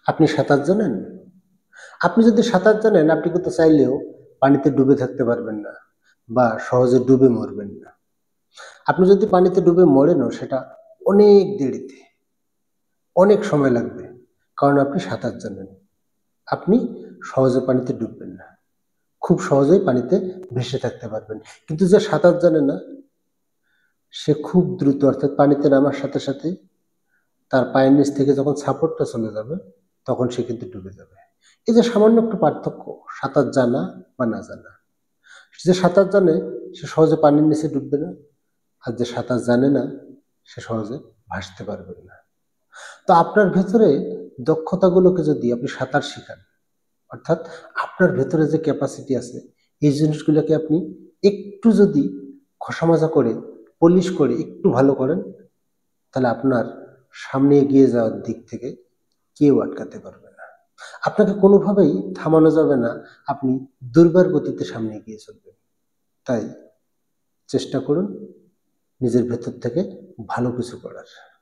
আপনি সাঁতার জানেন? আপনি যদি সাঁতার জানেন, আপনি কিন্তু চাইলেও পানিতে ডুবে থাকতে পারবেন না বা সহজে ডুবে মরবেন না। আপনি যদি পানিতে ডুবে মরেনও, সেটা অনেক দেরিতে, অনেক সময় লাগবে। কারণ আপনি সাঁতার জানেন। আপনি সহজে পানিতে ডুববেন না। খুব সহজেই পানিতে ভেসে থাকতে পারবেন। কিন্তু যে সাঁতার জানে না, সে খুব দ্রুত, অর্থাৎ পানিতে নামার সাথে সাথে তার পায়ের নিচ থেকে যখন সাপোর্টটা চলে যাবে, তখন সে কিন্তু ডুবে যাবে। এই যে সামান্য একটু পার্থক্য, সাঁতার জানা বা না জানা। যে সাঁতার জানে, সে সহজে পানির নিচে ডুববে না। আর যে সাঁতার জানে না, সে সহজে ভাসতে পারবে না। তো আপনার ভেতরে দক্ষতাগুলোকে যদি আপনি সাঁতার শেখান, অর্থাৎ আপনার ভেতরে যে ক্যাপাসিটি আছে, এই জিনিসগুলোকে আপনি একটু যদি ঘষামাজা করে, পলিশ করে একটু ভালো করেন, তাহলে আপনার সামনে এগিয়ে যাওয়ার দিক থেকে কেউ আটকাতে পারবে না। আপনাকে কোনোভাবেই থামানো যাবে না। আপনি দুর্বার গতিতে সামনে এগিয়ে চলবেন। তাই চেষ্টা করুন নিজের ভেতর থেকে ভালো কিছু করার।